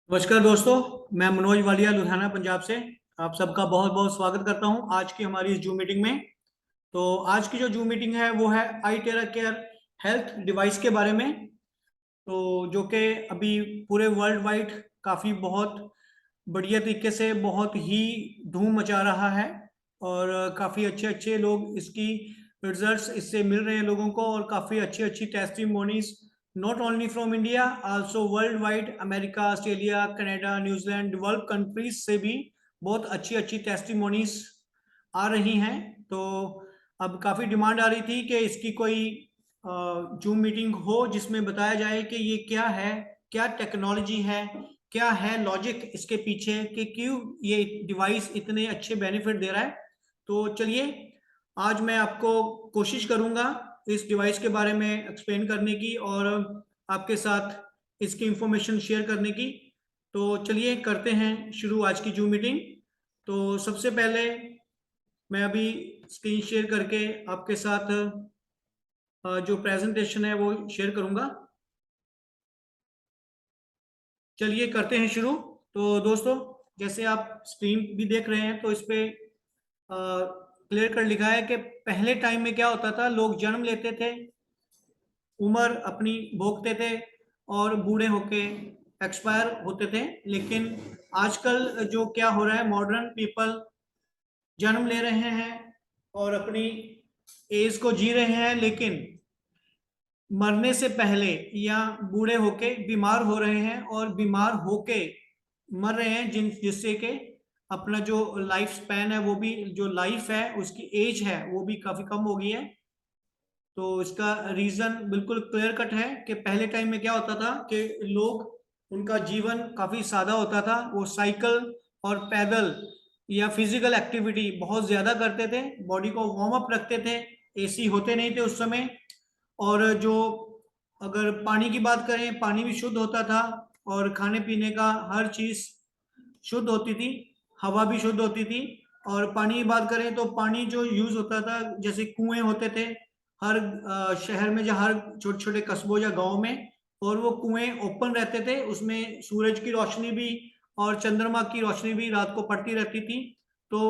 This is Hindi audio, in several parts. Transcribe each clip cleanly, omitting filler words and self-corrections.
नमस्कार दोस्तों। मैं मनोज वालिया लुधियाना पंजाब से आप सबका बहुत बहुत स्वागत करता हूं आज की हमारी इस जूम मीटिंग में। तो आज की जो जूम मीटिंग है वो है आई टेरा केयर हेल्थ डिवाइस के बारे में। तो जो कि अभी पूरे वर्ल्ड वाइड काफ़ी बहुत बढ़िया तरीके से बहुत ही धूम मचा रहा है और काफ़ी अच्छे अच्छे लोग इसकी रिजल्ट्स इससे मिल रहे हैं लोगों को और काफ़ी अच्छी अच्छी testimonies not only from India also world wide America Australia Canada New Zealand develop countries से भी बहुत अच्छी अच्छी टेस्टिमोनीज आ रही हैं। तो अब काफ़ी डिमांड आ रही थी कि इसकी कोई जूम मीटिंग हो जिसमें बताया जाए कि ये क्या है, क्या टेक्नोलॉजी है, क्या है लॉजिक इसके पीछे कि क्यों ये डिवाइस इतने अच्छे बेनिफिट दे रहा है। तो चलिए आज मैं आपको कोशिश करूंगा इस डिवाइस के बारे में एक्सप्लेन करने की और आपके साथ इसकी इंफॉर्मेशन शेयर करने की। तो चलिए करते हैं शुरू आज की जूम मीटिंग। तो सबसे पहले मैं अभी स्क्रीन शेयर करके आपके साथ जो प्रेजेंटेशन है वो शेयर करूंगा। चलिए करते हैं शुरू। तो दोस्तों जैसे आप स्क्रीन भी देख रहे हैं तो इस पे क्लियर कर लिखा है कि पहले टाइम में क्या होता था, लोग जन्म लेते थे, उम्र अपनी भोगते थे और बूढ़े होके एक्सपायर होते थे। लेकिन आजकल जो क्या हो रहा है, मॉडर्न पीपल जन्म ले रहे हैं और अपनी एज को जी रहे हैं, लेकिन मरने से पहले या बूढ़े होके बीमार हो रहे हैं और बीमार होके मर रहे हैं जिससे कि अपना जो लाइफ स्पैन है वो भी, जो लाइफ है उसकी एज है वो भी काफी कम हो गई है। तो इसका रीजन बिल्कुल क्लियर कट है कि पहले टाइम में क्या होता था कि लोग, उनका जीवन काफी सादा होता था, वो साइकिल और पैदल या फिजिकल एक्टिविटी बहुत ज्यादा करते थे, बॉडी को वार्म अप रखते थे। एसी होते नहीं थे उस समय। और जो अगर पानी की बात करें, पानी भी शुद्ध होता था और खाने पीने का हर चीज शुद्ध होती थी, हवा भी शुद्ध होती थी। और पानी की बात करें तो पानी जो यूज होता था, जैसे कुएं होते थे हर शहर में, जहाँ हर छोटे छोटे कस्बों या गांव में, और वो कुएं ओपन रहते थे, उसमें सूरज की रोशनी भी और चंद्रमा की रोशनी भी रात को पड़ती रहती थी। तो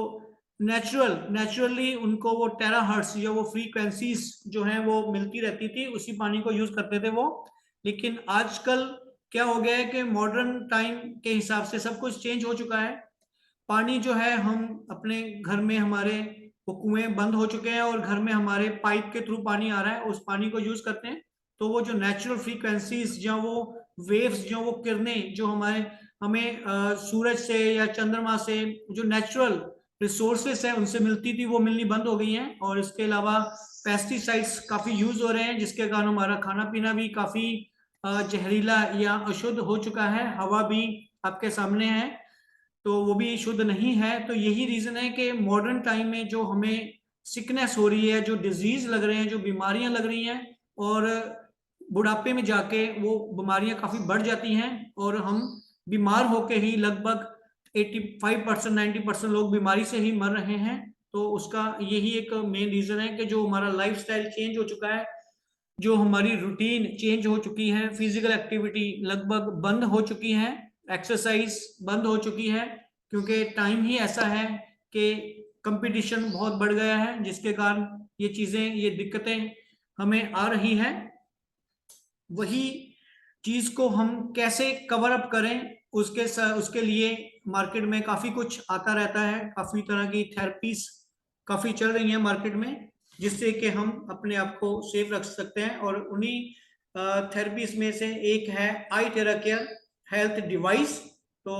नेचुरली उनको वो टेराहर्ट्ज या वो फ्रीक्वेंसीज जो हैं वो मिलती रहती थी, उसी पानी को यूज करते थे वो। लेकिन आजकल क्या हो गया है कि मॉडर्न टाइम के हिसाब से सब कुछ चेंज हो चुका है। पानी जो है हम अपने घर में, हमारे वो कुएं बंद हो चुके हैं और घर में हमारे पाइप के थ्रू पानी आ रहा है, उस पानी को यूज करते हैं। तो वो जो नेचुरल फ्रीक्वेंसीज, जो वो वेव्स, जो वो किरणें जो हमारे हमें सूरज से या चंद्रमा से जो नेचुरल रिसोर्सेस है उनसे मिलती थी, वो मिलनी बंद हो गई हैं। और इसके अलावा पेस्टिसाइड्स काफी यूज हो रहे हैं, जिसके कारण हमारा खाना पीना भी काफी जहरीला या अशुद्ध हो चुका है। हवा भी आपके सामने है तो वो भी शुद्ध नहीं है। तो यही रीजन है कि मॉडर्न टाइम में जो हमें सिकनेस हो रही है, जो डिजीज लग रहे हैं, जो बीमारियां लग रही हैं, और बुढ़ापे में जाके वो बीमारियां काफी बढ़ जाती हैं और हम बीमार होके ही लगभग 85% 90% लोग बीमारी से ही मर रहे हैं। तो उसका यही एक मेन रीजन है कि जो हमारा लाइफस्टाइल चेंज हो चुका है, जो हमारी रूटीन चेंज हो चुकी है, फिजिकल एक्टिविटी लगभग बंद हो चुकी है, एक्सरसाइज बंद हो चुकी है, क्योंकि टाइम ही ऐसा है कि कंपटीशन बहुत बढ़ गया है, जिसके कारण ये चीजें, ये दिक्कतें हमें आ रही हैं। वही चीज को हम कैसे कवर अप करें, उसके लिए मार्केट में काफी कुछ आता रहता है, काफी तरह की थेरेपीज काफी चल रही हैं मार्केट में, जिससे कि हम अपने आप को सेफ रख सकते हैं। और उन्हीं थेरेपीज में से एक है आई टेरा केयर हेल्थ डिवाइस। तो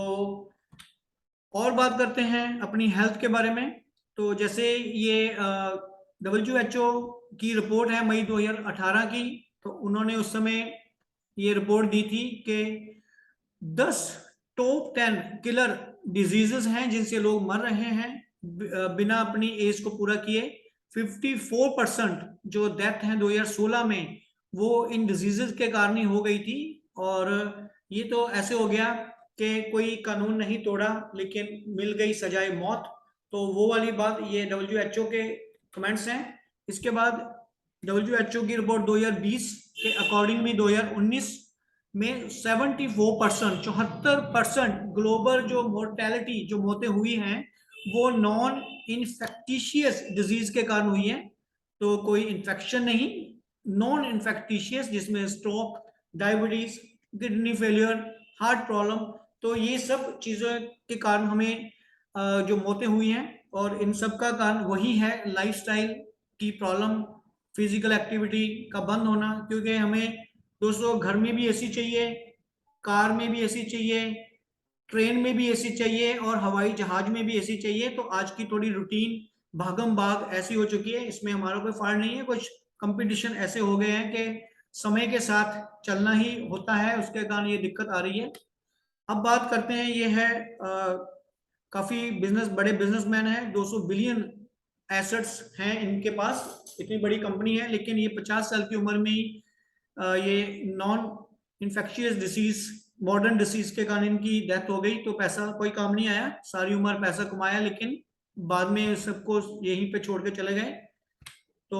और बात करते हैं अपनी हेल्थ के बारे में। तो जैसे ये WHO की रिपोर्ट है मई 2018 की, तो उन्होंने उस समय ये रिपोर्ट दी थी कि 10 टॉप 10 किलर डिजीजेस हैं जिनसे लोग मर रहे हैं बिना अपनी एज को पूरा किए। 54% जो डेथ है 2016 में, वो इन डिजीजेस के कारण ही हो गई थी। और ये तो ऐसे हो गया कि कोई कानून नहीं तोड़ा लेकिन मिल गई सजाए मौत। तो वो वाली बात, ये WHO के कमेंट्स हैं। इसके बाद WHO की रिपोर्ट 2020 के अकॉर्डिंग भी 2019 में 74%, 74% ग्लोबल जो मोर्टेलिटी, जो मौतें हुई हैं, वो नॉन इन्फेक्टिशियस डिजीज के कारण हुई है। तो कोई इन्फेक्शन नहीं, नॉन इन्फेक्टिशियस, जिसमें stroke, diabetes, kidney failure, heart problem, तो ये सब चीजों के कारण हमें जो मौतें हुई हैं। और इन सब का कारण वही है, लाइफस्टाइल की प्रॉब्लम, फिजिकल एक्टिविटी का बंद होना। क्योंकि हमें दोस्तों घर में भी एसी चाहिए, कार में भी एसी चाहिए, ट्रेन में भी एसी चाहिए, और हवाई जहाज में भी एसी चाहिए। तो आज की थोड़ी रूटीन भागम भाग ऐसी हो चुकी है, इसमें हमारा कोई फाल्ट नहीं है। कुछ कंपटीशन ऐसे हो गए हैं कि समय के साथ चलना ही होता है, उसके कारण ये दिक्कत आ रही है। अब बात करते हैं, ये है काफी बिजनेस, बड़े बिजनेसमैन हैं, 200 बिलियन एसेट्स हैं इनके पास, इतनी बड़ी कंपनी है, लेकिन ये 50 साल की उम्र में ही ये non infectious disease, modern disease के कारण इनकी डेथ हो गई। तो पैसा कोई काम नहीं आया, सारी उम्र पैसा कमाया, लेकिन बाद में सबको यहीं पे छोड़ के चले गए। तो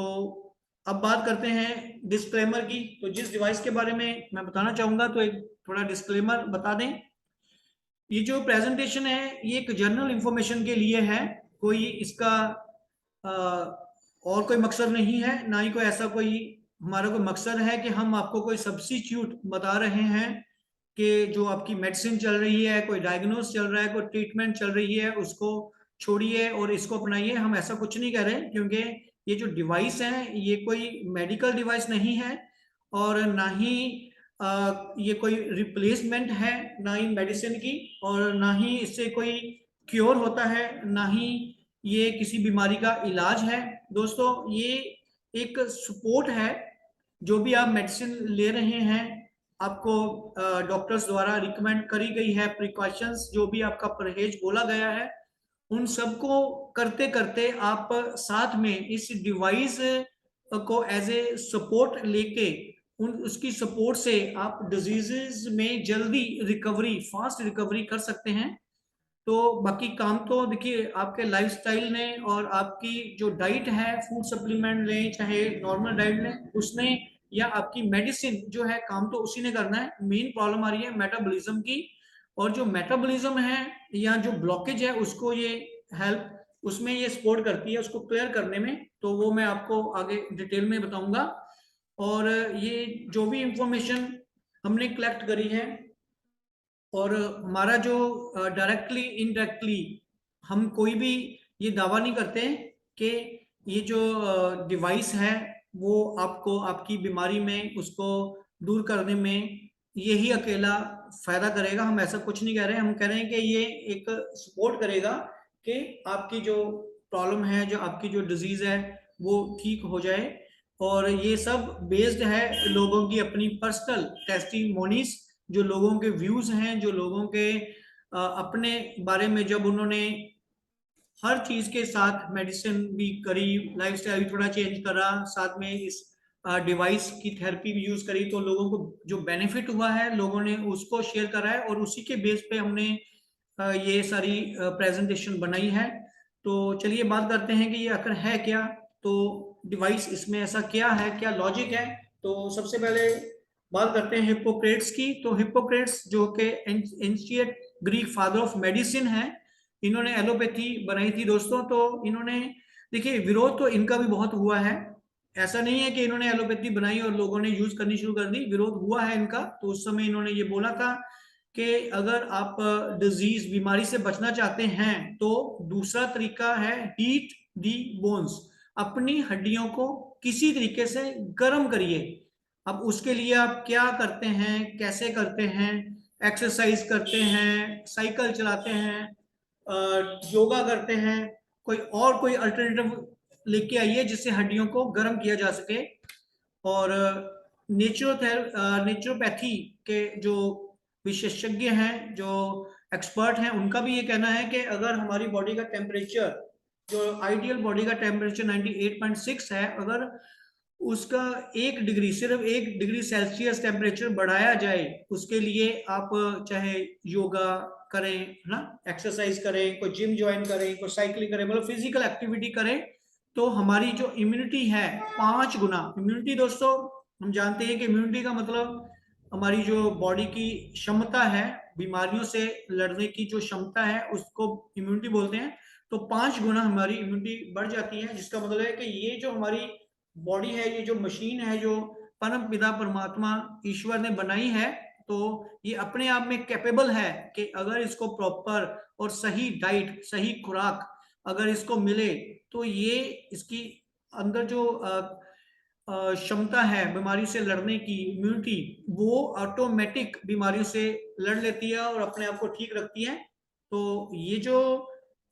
अब बात करते हैं डिस्क्लेमर की। तो जिस डिवाइस के बारे में मैं बताना चाहूंगा, तो एक थोड़ा डिस्क्लेमर बता दें। ये जो प्रेजेंटेशन है, ये एक जनरल इंफॉर्मेशन के लिए है, कोई इसका आ, और कोई मकसद नहीं है, ना ही कोई ऐसा कोई हमारा कोई मकसद है कि हम आपको कोई सब्स्टिट्यूट बता रहे हैं कि जो आपकी मेडिसिन चल रही है, कोई डायग्नोस चल रहा है, कोई ट्रीटमेंट चल रही है, उसको छोड़िए और इसको अपनाइए। हम ऐसा कुछ नहीं कर रहे, क्योंकि ये जो डिवाइस है, ये कोई मेडिकल डिवाइस नहीं है, और ना ही ये कोई रिप्लेसमेंट है, ना ही मेडिसिन की, और ना ही इससे कोई क्योर होता है, ना ही ये किसी बीमारी का इलाज है। दोस्तों, ये एक सपोर्ट है। जो भी आप मेडिसिन ले रहे हैं, आपको डॉक्टर्स द्वारा रिकमेंड करी गई है प्रिकॉशंस, जो भी आपका परहेज बोला गया है, उन सबको करते करते आप साथ में इस डिवाइस को एज ए सपोर्ट लेके, उन उसकी सपोर्ट से आप डिजीजेस में जल्दी रिकवरी, फास्ट रिकवरी कर सकते हैं। तो बाकी काम तो देखिए आपके लाइफस्टाइल ने, और आपकी जो डाइट है, फूड सप्लीमेंट लें चाहे नॉर्मल डाइट लें, उसने, या आपकी मेडिसिन जो है, काम तो उसी ने करना है। मेन प्रॉब्लम आ रही है मेटाबॉलिज्म की, और जो मेटाबॉलिज्म है या जो ब्लॉकेज है, उसको ये हेल्प, उसमें ये सपोर्ट करती है उसको क्लियर करने में। तो वो मैं आपको आगे डिटेल में बताऊंगा। और ये जो भी इंफॉर्मेशन हमने कलेक्ट करी है, और हमारा जो डायरेक्टली इनडायरेक्टली, हम कोई भी ये दावा नहीं करते कि ये जो डिवाइस है, वो आपको आपकी बीमारी में उसको दूर करने में यही अकेला फायदा करेगा। हम ऐसा कुछ नहीं कह रहे हैं, हम कह रहे हैं कि ये एक सपोर्ट करेगा कि आपकी जो प्रॉब्लम है, जो आपकी जो डिजीज है, वो ठीक हो जाए। और ये सब बेस्ड है लोगों की अपनी पर्सनल टेस्टिमोनीज, जो लोगों के व्यूज हैं, जो लोगों के अपने बारे में, जब उन्होंने हर चीज के साथ मेडिसिन भी करी, लाइफस्टाइल भी थोड़ा चेंज करा, साथ में इस डिवाइस की थेरेपी भी यूज करी, तो लोगों को जो बेनिफिट हुआ है, लोगों ने उसको शेयर करा है, और उसी के बेस पे हमने ये सारी प्रेजेंटेशन बनाई है। तो चलिए बात करते हैं कि ये आखिर है क्या। तो डिवाइस, इसमें ऐसा क्या है, क्या लॉजिक है। तो सबसे पहले बात करते हैं हिप्पोक्रेट्स की। तो हिप्पोक्रेट्स जो कि ancient Greek father of medicine है, इन्होंने एलोपैथी बनाई थी दोस्तों। तो इन्होंने, देखिए, विरोध तो इनका भी बहुत हुआ है, ऐसा नहीं है कि इन्होंने एलोपैथी बनाई और लोगों ने यूज करनी शुरू कर दी, विरोध हुआ है इनका। तो उस समय इन्होंने ये बोला था कि अगर आप डिजीज, बीमारी से बचना चाहते हैं, तो दूसरा तरीका है हीट दी बोन्स, अपनी हड्डियों को किसी तरीके से गर्म करिए। अब उसके लिए आप क्या करते हैं, कैसे करते हैं, एक्सरसाइज करते हैं, साइकिल चलाते हैं, योगा करते हैं, कोई अल्टरनेटिव लेके आइए जिससे हड्डियों को गर्म किया जा सके। और नेचुरोपैथी के जो विशेषज्ञ हैं, जो एक्सपर्ट हैं, उनका भी ये कहना है कि अगर हमारी बॉडी का टेम्परेचर, जो आइडियल बॉडी का टेम्परेचर 98.6 है, अगर उसका 1 डिग्री, सिर्फ 1 डिग्री सेल्सियस टेम्परेचर बढ़ाया जाए, उसके लिए आप चाहे योगा करें, है ना, एक्सरसाइज करें, कोई जिम ज्वाइन करें, कोई साइकिलिंग करें, मतलब फिजिकल एक्टिविटी करें, तो हमारी जो इम्यूनिटी है 5 गुना इम्यूनिटी। दोस्तों, हम जानते हैं कि इम्यूनिटी का मतलब हमारी जो बॉडी की क्षमता है, बीमारियों से लड़ने की जो क्षमता है, उसको इम्यूनिटी बोलते हैं। तो 5 गुना हमारी इम्यूनिटी बढ़ जाती है, जिसका मतलब है कि ये जो हमारी बॉडी है, ये जो मशीन है, जो परम पिता परमात्मा ईश्वर ने बनाई है, तो ये अपने आप में कैपेबल है कि अगर इसको प्रॉपर और सही डाइट, सही खुराक अगर इसको मिले, तो ये इसकी अंदर जो क्षमता है बीमारी से लड़ने की, इम्यूनिटी, वो ऑटोमेटिक बीमारियों से लड़ लेती है और अपने आप को ठीक रखती है। तो ये जो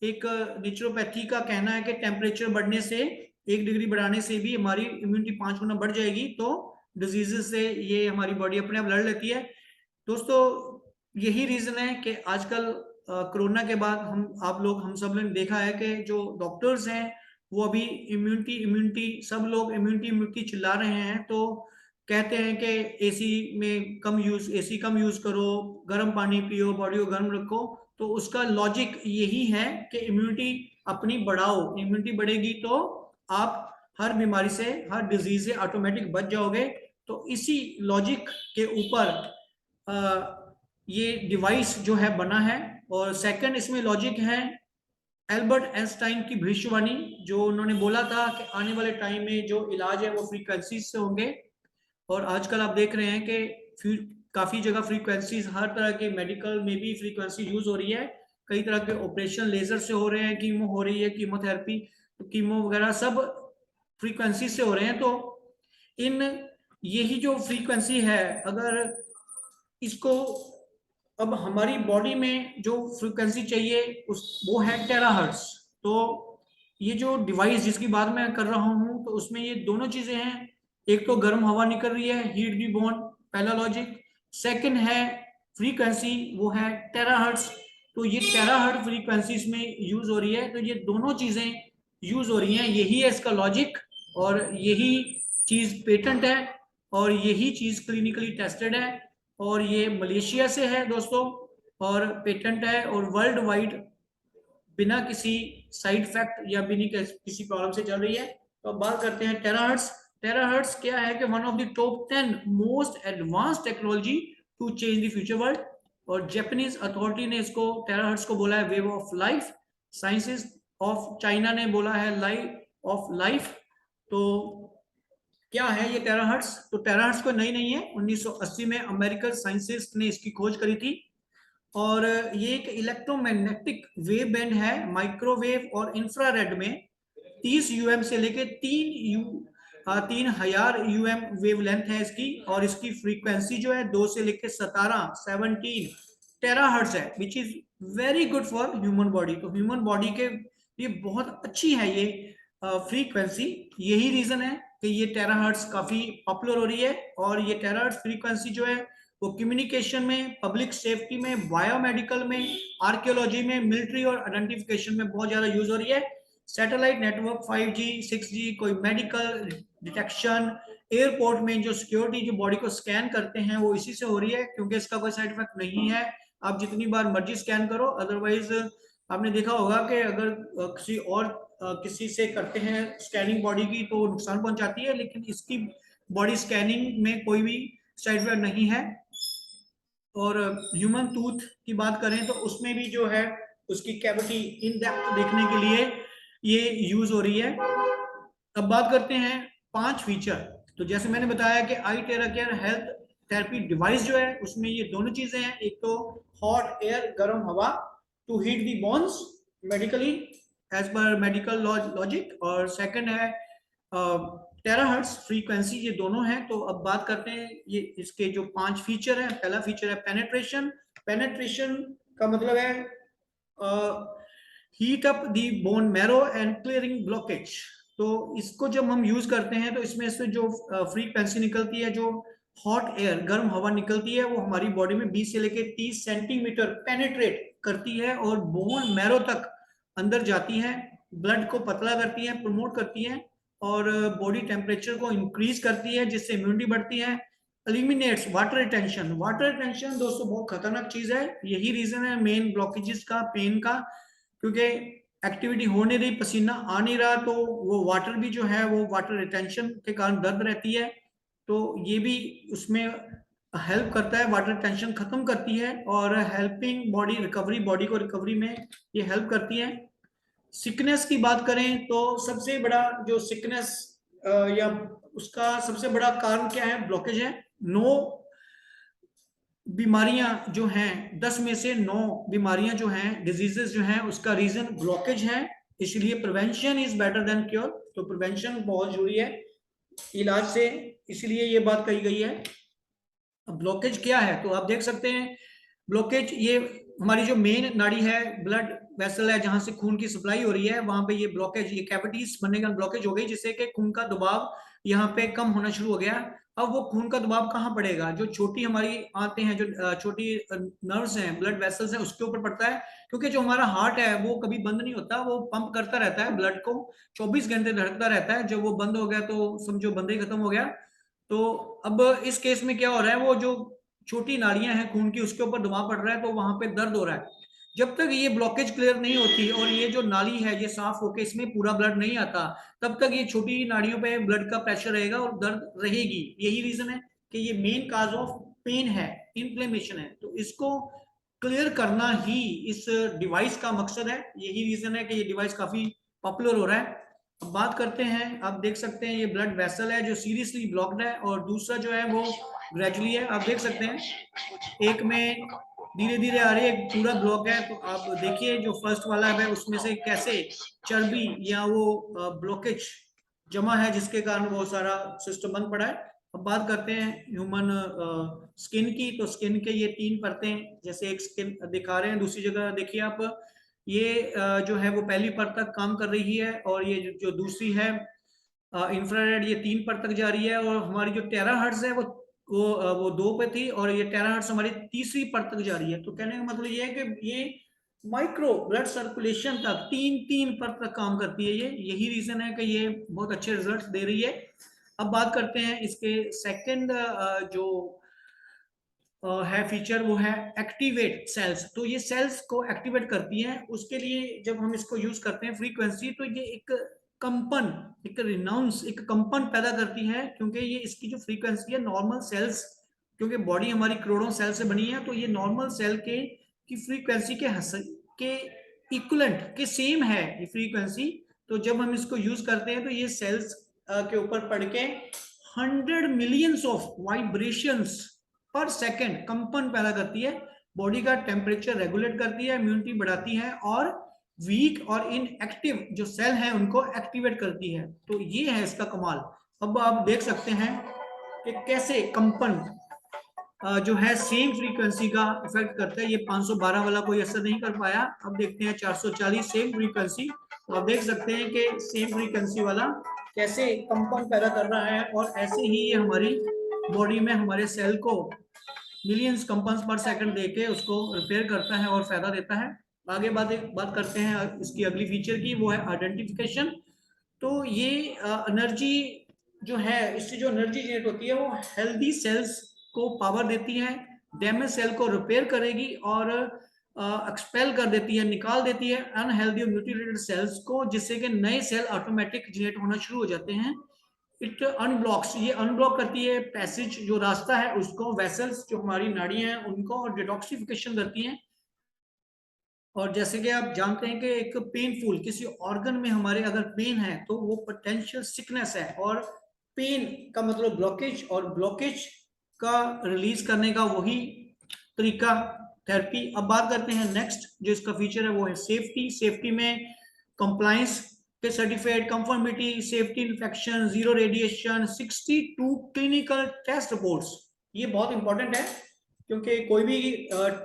एक नेचुरोपैथी का कहना है कि टेम्परेचर बढ़ने से, 1 डिग्री बढ़ाने से भी हमारी इम्यूनिटी 5 गुना बढ़ जाएगी, तो डिजीजेस से ये हमारी बॉडी अपने आप लड़ लेती है। दोस्तों, यही रीजन है कि आजकल कोरोना के बाद आप लोग, हम सब ने देखा है कि जो डॉक्टर्स हैं वो अभी इम्यूनिटी इम्यूनिटी, सब लोग इम्यूनिटी इम्यूनिटी चिल्ला रहे हैं। तो कहते हैं कि एसी में कम यूज, एसी कम यूज करो, गर्म पानी पियो, बॉडी को गर्म रखो। तो उसका लॉजिक यही है कि इम्यूनिटी अपनी बढ़ाओ। इम्यूनिटी बढ़ेगी तो आप हर बीमारी से, हर डिजीज से ऑटोमेटिक बच जाओगे। तो इसी लॉजिक के ऊपर ये डिवाइस जो है बना है। और सेकंड इसमें लॉजिक है एल्बर्ट आइंस्टाइन की भविष्यवाणी, जो उन्होंने बोला था कि आने वाले टाइम में जो इलाज है वो फ्रीक्वेंसीज से होंगे। और आजकल आप देख रहे हैं कि काफी जगह फ्रीक्वेंसीज, हर तरह के मेडिकल में भी फ्रीक्वेंसी यूज हो रही है। कई तरह के ऑपरेशन लेजर से हो रहे हैं, कीमो हो रही है, कीमोथेरेपी, कीमो वगैरह सब फ्रीक्वेंसी से हो रहे हैं। तो इन यही जो फ्रीक्वेंसी है, अगर इसको अब हमारी बॉडी में जो फ्रीक्वेंसी चाहिए उस वो है टेराहर्ट्ज। तो ये जो डिवाइस जिसकी बात मैं कर रहा हूँ, तो उसमें ये दोनों चीजें हैं। एक तो गर्म हवा निकल रही है, हीट दी बोन, पहला लॉजिक। सेकंड है फ्रीक्वेंसी, वो है टेराहर्ट्ज। तो ये टेराहर्ट्ज फ्रीक्वेंसी इसमें यूज हो रही है। तो ये दोनों चीजें यूज हो रही हैं, यही है इसका लॉजिक। और यही चीज पेटेंट है, और यही चीज क्लिनिकली टेस्टेड है। और ये मलेशिया से है दोस्तों, और पेटेंट है, और वर्ल्ड वाइड बिना किसी साइड इफेक्ट या बिना किसी प्रॉब्लम से चल रही है। तो अब बात करते हैं टेराहर्ट्ज। टेराहर्ट्ज क्या है कि one of the top 10 most advance technology to change the future world. और जापानीज अथॉरिटी ने इसको, टेराहर्ट्ज को बोला है wave of life. Scientist of China ने बोला है लाइफ ऑफ लाइफ। तो क्या है ये टेराहर्ट्ज? तो टेराहर्ट्ज कोई नई नहीं है, 1980 में अमेरिकन साइंटिस्ट ने इसकी खोज करी थी। और ये एक इलेक्ट्रोमैग्नेटिक वेव बैंड है, माइक्रोवेव और इंफ्रारेड में 30 यूएम से लेके 3000 यूएम वेवलेंथ है इसकी। और इसकी फ्रीक्वेंसी जो है 2 से लेके 17 टेराहर्ट्ज है, which is very good for human body. तो ह्यूमन बॉडी के लिए बहुत अच्छी है ये फ्रीक्वेंसी। यही रीजन है कि ये टेराहर्ट्ज काफी पॉपुलर हो रही है। और ये टेराहर्ट्ज फ्रीक्वेंसी जो है वो कम्युनिकेशन में, पब्लिक सेफ्टी में, बायोमेडिकल में, आर्कियोलॉजी में, मिलिट्री और आइडेंटिफिकेशन में बहुत ज्यादा यूज हो रही है। सैटेलाइट नेटवर्क, 5G 6G, कोई मेडिकल डिटेक्शन, एयरपोर्ट में जो सिक्योरिटी, जो बॉडी को स्कैन करते हैं, वो इसी से हो रही है, क्योंकि इसका कोई साइड इफेक्ट नहीं है। आप जितनी बार मर्जी स्कैन करो। अदरवाइज आपने देखा होगा कि अगर किसी से करते हैं स्कैनिंग बॉडी की, तो नुकसान पहुंचाती है, लेकिन इसकी बॉडी स्कैनिंग में कोई भी साइड इफेक्ट नहीं है। और ह्यूमन टूथ की बात करें तो उसमें भी जो है उसकी कैविटी इन डेप्थ देखने के लिए ये यूज हो रही है। अब बात करते हैं 5 फीचर। तो जैसे मैंने बताया कि आई टेरा केयर हेल्थ थेरेपी डिवाइस जो है उसमें ये दोनों चीजें हैं। एक तो हॉट एयर, गर्म हवा, to heat the bones medically, as per medical logic. और सेकंड है टेराहर्ट्ज फ्रीक्वेंसी। ये दोनों हैं। तो अब बात करते हैं ये इसके जो 5 फीचर हैं। पहला फीचर है पेनेट्रेशन। पेनेट्रेशन का मतलब है heat up the bone marrow and clearing blockage. तो इसको जब हम यूज करते हैं तो इसमें से जो फ्रीक्वेंसी निकलती है, जो हॉट एयर, गर्म हवा निकलती है, वो हमारी बॉडी में 20 से लेकर 30 सेंटीमीटर पेनेट्रेट करती है और बोन मैरो तक अंदर जाती है, ब्लड को पतला करती है, प्रमोट करती है, और बॉडी टेम्परेचर को इंक्रीज करती है, जिससे इम्यूनिटी बढ़ती है। Eliminates water retention. Water retention दोस्तों बहुत खतरनाक चीज है। यही रीजन है मेन ब्लॉकेजेस का, पेन का, क्योंकि एक्टिविटी हो नहीं रही, पसीना आ नहीं रहा, तो वो वाटर भी जो है वो वाटर रिटेंशन के कारण दर्द रहती है। तो ये भी उसमें हेल्प करता है, वाटर टेंशन खत्म करती है और हेल्पिंग बॉडी रिकवरी, बॉडी को रिकवरी में ये हेल्प करती है। सिकनेस की बात करें तो सबसे बड़ा जो सिकनेस या उसका सबसे बड़ा कारण क्या है? ब्लॉकेज है। 9 बीमारियां जो हैं, 10 में से 9 बीमारियां जो हैं, डिजीजेस जो हैं, उसका रीजन ब्लॉकेज है। इसलिए prevention is better than cure. तो प्रिवेंशन बहुत जरूरी है इलाज से, इसलिए ये बात कही गई है। अब ब्लॉकेज क्या है तो आप देख सकते हैं, ब्लॉकेज ये हमारी जो मेन नाड़ी है, ब्लड वेसल है, जहां से खून की सप्लाई हो रही है, वहां पे ये ब्लॉकेज, ये कैविटीज बनने का ब्लॉकेज हो गई, जिससे कि खून का दबाव यहाँ पे कम होना शुरू हो गया। अब वो खून का दबाव कहाँ पड़ेगा? जो छोटी हमारी आते हैं, जो छोटी नर्व्स हैं, ब्लड वेसल्स हैं, उसके ऊपर पड़ता है। क्योंकि जो हमारा हार्ट है वो कभी बंद नहीं होता, वो पंप करता रहता है ब्लड को, 24 घंटे धड़कता रहता है। जब वो बंद हो गया तो समझो बंद ही खत्म हो गया। तो अब इस केस में क्या हो रहा है, वो जो छोटी नाड़ियां हैं खून की, उसके ऊपर दबाव पड़ रहा है, तो वहां पे दर्द हो रहा है। जब तक ये ब्लॉकेज क्लियर नहीं होती और ये जो नाली है ये साफ होके इसमें पूरा ब्लड नहीं आता, तब तक ये छोटी नाड़ियों पे ब्लड का प्रेशर रहेगा और दर्द रहेगी। यही रीजन है कि ये मेन काज ऑफ पेन है, इन्फ्लेमेशन है। तो इसको क्लियर करना ही इस डिवाइस का मकसद है। यही रीजन है कि ये डिवाइस काफी पॉपुलर हो रहा है। अब बात करते हैं, आप देख सकते हैं ये ब्लड वेसल है जो सीरियसली ब्लॉक्ड है, और दूसरा जो है वो ग्रेजुअली है। आप देख सकते हैं एक में धीरे धीरे आ रही है, एक पूरा ब्लॉक है। तो आप देखिए जो फर्स्ट वाला है उसमें से कैसे चर्बी या वो ब्लॉकेज जमा है, जिसके कारण बहुत सारा सिस्टम बंद पड़ा है। अब बात करते हैं ह्यूमन स्किन की। तो स्किन के ये 3 परतें, जैसे एक स्किन दिखा रहे हैं, दूसरी जगह देखिए आप, ये जो है वो पहली परत तक काम कर रही है, और ये जो दूसरी है इंफ्रारेड, ये 3 परत तक जा रही है। और हमारी जो टेराहर्ट्ज है वो 2 पे थी, और ये टेराहर्ट्ज हमारी तीसरी परत तक जा रही है। तो कहने का मतलब ये है कि ये माइक्रो ब्लड सर्कुलेशन तक 3 परत तक काम करती है ये। यही रीजन है कि ये बहुत अच्छे रिजल्ट दे रही है। अब बात करते हैं इसके सेकंड जो है फीचर, वो है एक्टिवेट सेल्स। तो ये सेल्स को एक्टिवेट करती हैं। उसके लिए जब हम इसको यूज करते हैं फ्रीक्वेंसी, तो ये एक कंपन, एक रिनाउंस, एक कंपन पैदा करती है, क्योंकि ये इसकी जो फ्रीक्वेंसी है नॉर्मल सेल्स, क्योंकि बॉडी हमारी करोड़ों सेल से बनी है, तो ये नॉर्मल सेल के की फ्रीक्वेंसी के इक्वलेंट के सेम है ये फ्रीक्वेंसी। तो जब हम इसको यूज करते हैं तो ये सेल्स के ऊपर पड़ के 100 मिलियंस ऑफ वाइब्रेशंस पर सेकेंड कंपन पैदा करती है, बॉडी का टेम्परेचर रेगुलेट करती है, इम्यूनिटी बढ़ाती है, और वीक और इनएक्टिव जो सेल हैं उनको एक्टिवेट करती है। तो ये है इसका कमाल। अब आप देख सकते हैं कि कैसे कंपन जो है सेम फ्रीक्वेंसी का इफेक्ट करता है। ये 512 वाला कोई असर नहीं कर पाया। अब देखते हैं 440 सेम फ्रीक्वेंसी। तो आप देख सकते हैं कि सेम फ्रीक्वेंसी वाला कैसे कंपन पैदा कर रहा है, और ऐसे ही ये हमारी बॉडी में हमारे सेल को मिलियंस कंपन्स पर सेकंड देके उसको रिपेयर करता है और फायदा देता है। आगे बात करते हैं इसकी अगली फीचर की, वो है आइडेंटिफिकेशन। तो ये एनर्जी जो है, इससे जो एनर्जी जनरेट होती है वो हेल्दी सेल्स को पावर देती है, डैमेज सेल को रिपेयर करेगी, और एक्सपेल कर देती है, निकाल देती है अनहेल्दी और म्यूटिलेटेड सेल्स को, जिससे कि नए सेल ऑटोमेटिक जनरेट होना शुरू हो जाते हैं। इट अनब्लॉक्स, ये अनब्लॉक करती है पैसेज, जो रास्ता है उसको, वेसल्स जो हमारी नाड़ियां हैं उनको, और डिटॉक्सिफिकेशन करती हैं। और जैसे कि आप जानते हैं कि एक पेनफुल किसी ऑर्गन में हमारे अगर पेन है तो वो पोटेंशियल सिकनेस है, और पेन का मतलब ब्लॉकेज, और ब्लॉकेज का रिलीज करने का वही तरीका थेरेपी। अब बात करते हैं नेक्स्ट जो इसका फीचर है, वो है सेफ्टी। सेफ्टी में कंप्लायंस के certified, conformity, safety, infection, zero radiation, 62 clinical test reports. ये बहुत इंपॉर्टेंट है, क्योंकि कोई भी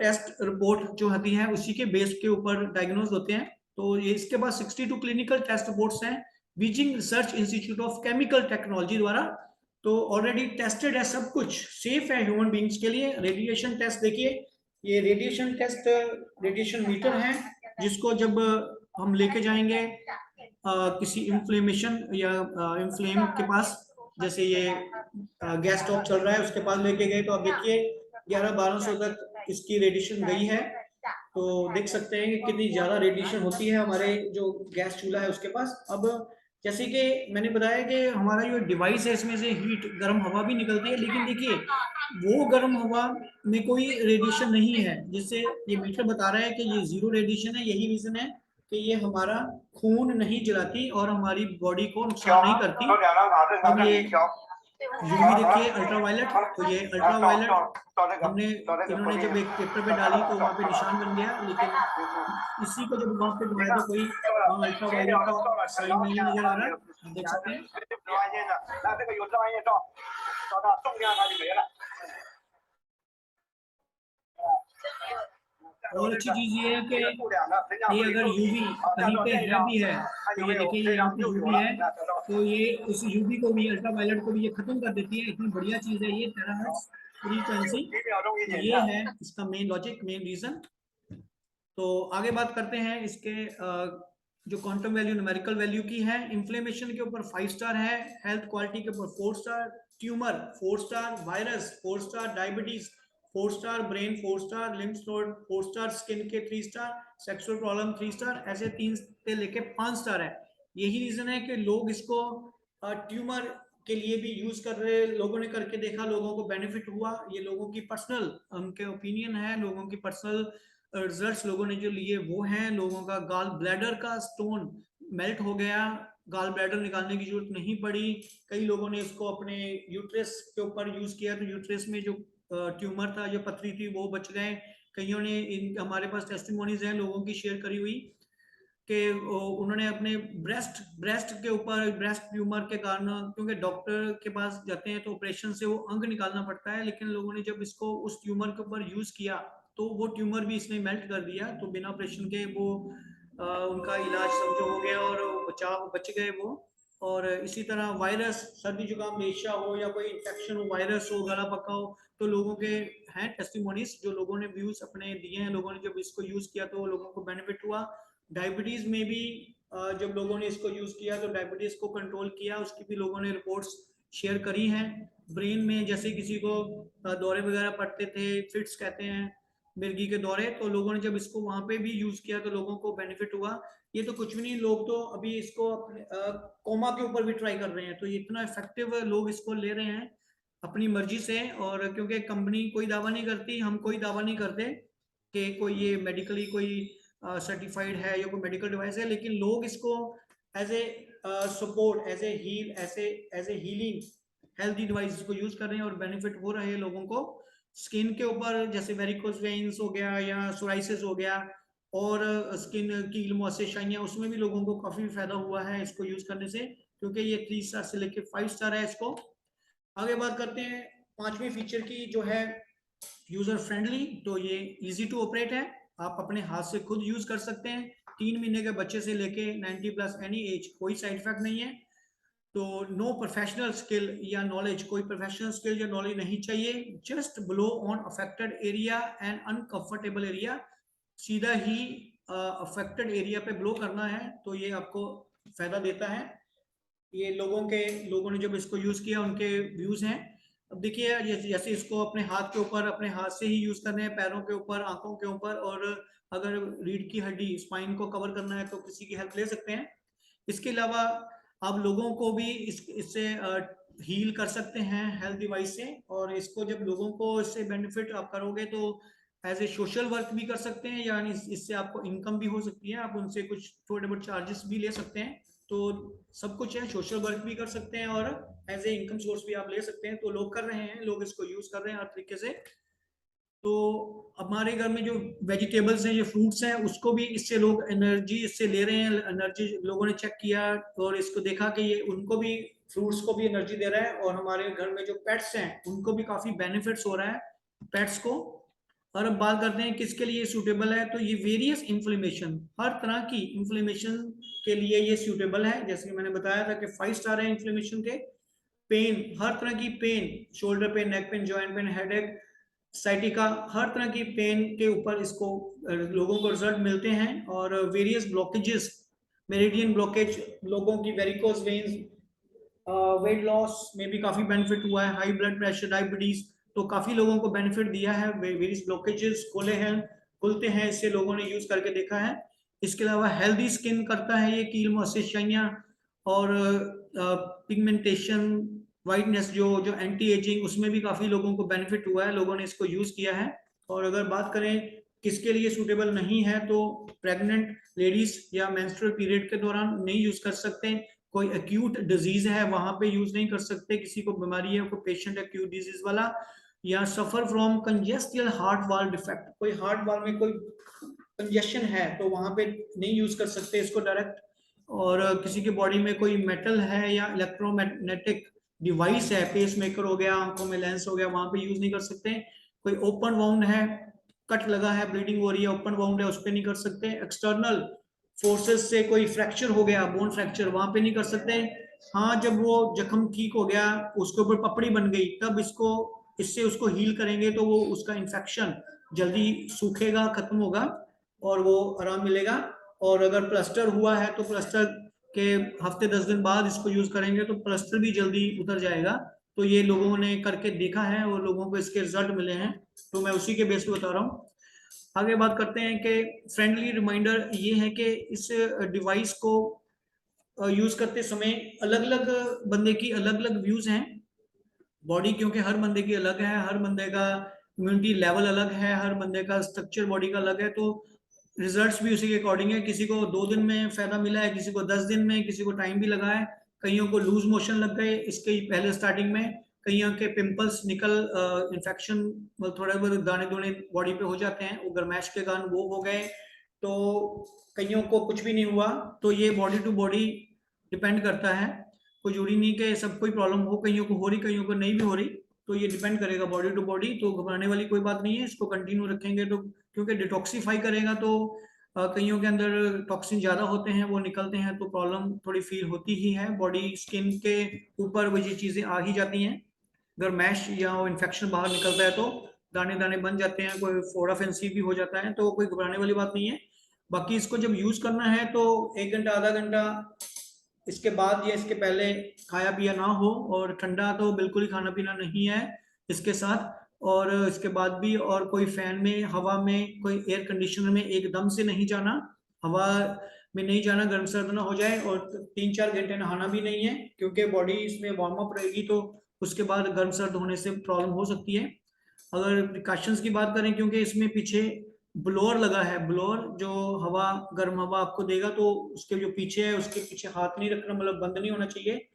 टेस्ट रिपोर्ट जो होती है उसी के बेस के ऊपर डायग्नोज होते हैं। तो ये इसके पास 62 क्लिनिकल टेस्ट रिपोर्ट्स हैं Beijing research institute of chemical technology द्वारा। तो ऑलरेडी टेस्टेड है, सब कुछ सेफ है ह्यूमन बींग्स के लिए। रेडिएशन टेस्ट देखिए, ये रेडिएशन टेस्ट रेडिएशन मीटर है, जिसको जब हम लेके जाएंगे किसी इन्फ्लेमेशन या इन्फ्लेम के पास, जैसे ये गैस स्टॉप चल रहा है उसके पास लेके गए, तो आप देखिए 1100-1200 तक इसकी रेडिएशन गई है। तो देख सकते हैं कि कितनी ज्यादा रेडिएशन होती है हमारे जो गैस चूल्हा है उसके पास। अब जैसे कि मैंने बताया कि हमारा जो डिवाइस है इसमें से हीट गर्म हवा भी निकलती है, लेकिन देखिए वो गर्म हवा में कोई रेडिएशन नहीं है, जिससे ये मीटर बता रहा है कि ये जीरो रेडिएशन है। यही रीजन है कि ये हमारा खून नहीं जलाती और हमारी बॉडी को नुकसान नहीं करती। अब ये यूवी देखिए अल्ट्रावायलेट, तो ये अल्ट्रावायलेट हमने इन्होंने जब एक पेपर पे डाली तो वहाँ पे निशान बन गया, लेकिन इसी को जब वहाँ पे घुमाया तो कोई अल्ट्रावायलेट का साइन नहीं नजर आ रहा, आप देख सकते हैं। और अच्छी चीज ये है कि ये अगर यूवी कहीं पे है भी है तो ये देखिए ये यहाँ पे यूवी है, तो ये उस यूवी को भी अल्ट्रावायलेट को भी ये खत्म कर देती है। इतनी बढ़िया चीज है ये टेराहर्ट्ज फ्रीक्वेंसी। तो ये है इसका मेन लॉजिक, मेन रीजन। तो आगे बात करते हैं इसके जो क्वांटम वैल्यू न्यूमेरिकल वैल्यू की है। इन्फ्लेमेशन के ऊपर 5 स्टार है, हेल्थ क्वालिटी के ऊपर 4 star, tumour 4 star, virus 4 star, diabetes 4 star, brain 4 star, lymph node 4 star, skin के 3 स्टार, सेक्सुअल प्रॉब्लम 3 स्टार, ऐसे 3 से लेके 5 स्टार है। यही रीजन है कि लोग इसको ट्यूमर के लिए भी यूज कर रहे, लोगों ने करके देखा, लोगों को बेनिफिट हुआ। ये लोगों की पर्सनल उनके ओपिनियन है, लोगों की पर्सनल रिजल्ट्स लोगों ने जो लिए वो हैं। लोगों का गाल ब्लैडर का स्टोन मेल्ट हो गया, गाल ब्लैडर निकालने की जरूरत नहीं पड़ी। कई लोगों ने इसको अपने यूट्रस के ऊपर यूज किया तो यूट्रस में जो ट्यूमर था, जो पथरी थी, वो बच गए। कईयों ने हमारे पास टेस्टिमोनीज हैं लोगों की शेयर करी हुई कि उन्होंने अपने ब्रेस्ट के ऊपर ब्रेस्ट ट्यूमर के कारण, क्योंकि डॉक्टर के पास जाते हैं तो ऑपरेशन से वो अंग निकालना पड़ता है, लेकिन लोगों ने जब इसको उस ट्यूमर के ऊपर यूज किया तो वो ट्यूमर भी इसने मेल्ट कर दिया, तो बिना ऑपरेशन के वो उनका इलाज समझो हो गया और बच गए वो। और इसी तरह वायरस, सर्दी जुकाम रेशा हो या कोई इन्फेक्शन हो, वायरस हो, गला पका हो, तो लोगों के हैं टेस्टिमोनीज जो लोगों ने व्यूज अपने दिए हैं, लोगों ने जब इसको यूज किया तो लोगों को बेनिफिट हुआ। डायबिटीज में भी जब लोगों ने इसको यूज किया तो डायबिटीज को कंट्रोल किया, उसकी भी लोगों ने रिपोर्ट्स शेयर करी हैं। ब्रेन में जैसे किसी को दौरे वगैरह पड़ते थे, फिट्स कहते हैं मिर्गी के दौरे, तो लोगों ने जब इसको वहां पे भी यूज किया तो लोगों को बेनिफिट हुआ। ये तो कुछ भी नहीं, लोग तो अभी इसको अपने कोमा के ऊपर भी ट्राई कर रहे हैं, तो ये इतना इफेक्टिव लोग इसको ले रहे हैं अपनी मर्जी से। और क्योंकि कंपनी कोई दावा नहीं करती, हम कोई दावा नहीं करते कि कोई ये मेडिकली कोई सर्टिफाइड है या कोई मेडिकल डिवाइस है, लेकिन लोग इसको as a support, as a heal, as a healing healthy device को यूज कर रहे हैं और बेनिफिट हो रहे हैं लोगों को। स्किन के ऊपर जैसे वेरिकोस वेन्स हो गया या सोराइसिस हो गया, और स्किन की मोसेशाइयाँ, उसमें भी लोगों को काफी फायदा हुआ है इसको यूज करने से, क्योंकि ये 3 स्टार से लेके 5 स्टार है इसको। आगे बात करते हैं 5वें फीचर की जो है यूजर फ्रेंडली। तो ये इजी टू ऑपरेट है, आप अपने हाथ से खुद यूज कर सकते हैं। 3 महीने के बच्चे से लेके 90 प्लस एनी एज, कोई साइड इफेक्ट नहीं है। तो नो प्रोफेशनल स्किल या नॉलेज, कोई प्रोफेशनल स्किल या नॉलेज नहीं चाहिए। Just blow on affected area and uncomfortable area, सीधा ही अफेक्टेड एरिया पे ब्लो करना है, तो ये आपको फायदा देता है। ये लोगों ने जब इसको यूज किया उनके व्यूज हैं। अब देखिए जैसे इसको अपने हाथ के ऊपर, अपने हाथ से ही यूज करने हैं, पैरों के ऊपर, आंखों के ऊपर, और अगर रीढ़ की हड्डी स्पाइन को कवर करना है तो किसी की हेल्प ले सकते हैं। इसके अलावा आप लोगों को भी इससे हील कर सकते हैं हेल्थ डिवाइस से, और इसको जब लोगों को इससे बेनिफिट आप करोगे तो एज ए सोशल वर्क भी कर सकते हैं, यानी इससे आपको इनकम भी हो सकती है, आप उनसे कुछ थोड़े बहुत चार्जेस भी ले सकते हैं। तो सब कुछ है, सोशल वर्क भी कर सकते हैं और एज ए इनकम सोर्स भी आप ले सकते हैं। तो लोग कर रहे हैं, लोग इसको यूज कर रहे हैं हर तरीके से। तो हमारे घर में जो वेजिटेबल्स हैं, ये फ्रूट्स हैं, उसको भी इससे लोग एनर्जी इससे ले रहे हैं। एनर्जी लोगों ने चेक किया और इसको देखा कि ये उनको भी, फ्रूट्स को भी एनर्जी दे रहा है, और हमारे घर में जो पेट्स हैं उनको भी काफी बेनिफिट्स हो रहा है पेट्स को। और अब बात करते हैं किसके लिए सूटेबल है, तो ये वेरियस इन्फ्लेमेशन, हर तरह की इन्फ्लेमेशन के लिए ये सूटेबल है। जैसे कि मैंने बताया था कि 5 स्टार है इन्फ्लेमेशन के। पेन, हर तरह की pain, shoulder pain, neck pain, joint pain, headache, sciatica, हर तरह की पेन के ऊपर इसको लोगों को रिजल्ट मिलते हैं। और वेरियस ब्लॉकेजेस, मेरिडियन ब्लॉकेज, लोगों की वेरिकोस वेन्स, वेट लॉस में भी काफी बेनिफिट हुआ है। हाई ब्लड प्रेशर, डायबिटीज, तो काफी लोगों को बेनिफिट दिया है। वेरियस ब्लॉकेजेस खुलते हैं, इससे लोगों ने यूज करके देखा है। इसके अलावा हेल्दी स्किन करता है ये, कील मोसेशाइयाँ और पिगमेंटेशन, वाइटनेस, जो एंटी एजिंग, उसमें भी काफी लोगों को बेनिफिट हुआ है, लोगों ने इसको यूज किया है। और अगर बात करें किसके लिए सूटेबल नहीं है, तो प्रेग्नेंट लेडीज या मेंस्ट्रुअल पीरियड के दौरान नहीं यूज कर सकते, कोई एक्यूट डिजीज है वहां पे यूज नहीं कर सकते, किसी को बीमारी है, कोई पेशेंट एक्यूट डिजीज वाला, या सफर फ्रॉम कंजेस्टियल हार्ट वाल डिफेक्ट, कोई हार्ट वाल में कोई कंजेशन है तो वहां पे नहीं यूज कर सकते इसको डायरेक्ट। और किसी की बॉडी में कोई मेटल है या इलेक्ट्रोमैग्नेटिक डिवाइस है, पेस मेकर हो गया, आंखों में लेंस हो गया, वहां पे यूज नहीं कर सकते। कोई ओपन वाउंड है, कट लगा है, ब्लीडिंग हो रही है, ओपन वाउंड है, उस पर नहीं कर सकते। एक्सटर्नल फोर्सेस से कोई फ्रैक्चर हो गया, बोन फ्रैक्चर, वहां पे नहीं कर सकते। हाँ, जब वो जख्म ठीक हो गया, उसके ऊपर पपड़ी बन गई, तब इससे उसको हील करेंगे तो वो उसका इन्फेक्शन जल्दी सूखेगा, खत्म होगा और वो आराम मिलेगा। और अगर प्लास्टर हुआ है तो प्लास्टर के हफ्ते 10 दिन बाद इसको यूज करेंगे तो प्लास्टर भी जल्दी उतर जाएगा। तो ये लोगों ने करके देखा है और लोगों को इसके रिजल्ट मिले हैं, तो मैं उसी के बेस पे बता रहा हूँ। आगे बात करते हैं कि फ्रेंडली रिमाइंडर ये है कि इस डिवाइस को यूज करते समय अलग अलग बंदे की अलग अलग व्यूज हैं। बॉडी क्योंकि हर बंदे की अलग है, हर बंदे का इम्यूनिटी लेवल अलग है, हर बंदे का स्ट्रक्चर बॉडी का अलग है, तो रिजल्ट्स भी उसी के अकॉर्डिंग है। किसी को 2 दिन में फायदा मिला है, किसी को 10 दिन में, किसी को टाइम भी लगा है। कईयों को लूज मोशन लग गए इसके पहले स्टार्टिंग में, कईयों के पिंपल्स निकल, इन्फेक्शन, थोड़े बहुत दाने दोने बॉडी पे हो जाते हैं, वो गर्माश के कारण वो हो गए। तो कईयों को कुछ भी नहीं हुआ। तो ये बॉडी टू बॉडी डिपेंड करता है, कोई जरूरी नहीं कि सब कोई प्रॉब्लम हो, कईयों को हो रही, कईयों को नहीं भी हो रही। तो ये डिपेंड करेगा बॉडी टू बॉडी, तो घबराने वाली कोई बात नहीं है, इसको कंटिन्यू रखेंगे तो, क्योंकि डिटॉक्सीफाई करेगा तो कईयों के अंदर टॉक्सिन ज्यादा होते हैं, वो निकलते हैं, तो प्रॉब्लम थोड़ी फील होती ही है। बॉडी स्किन के ऊपर वो ये चीजें आ ही जाती हैं, अगर मैश या वो इन्फेक्शन बाहर निकलता है तो दाने दाने बन जाते हैं, कोई फोड़ा फैंसी भी हो जाता है, तो कोई घबराने वाली बात नहीं है। बाकी इसको जब यूज करना है तो 1 घंटा आधा घंटा इसके बाद या इसके पहले खाया पिया ना हो, और ठंडा तो बिल्कुल ही खाना पीना नहीं है इसके साथ। और इसके बाद भी और कोई फैन में, हवा में, कोई एयर कंडीशनर में एकदम से नहीं जाना, हवा में नहीं जाना, गर्म सर्द ना हो जाए। और 3-4 घंटे नहाना भी नहीं है, क्योंकि बॉडी इसमें वार्म अप रहेगी, तो उसके बाद गर्म सर्द होने से प्रॉब्लम हो सकती है। अगर प्रिकॉशंस की बात करें, क्योंकि इसमें पीछे ब्लोअर लगा है, ब्लोअर जो हवा, गर्म हवा आपको देगा, तो उसके जो पीछे है उसके पीछे हाथ नहीं रखना, मतलब बंद नहीं होना चाहिए।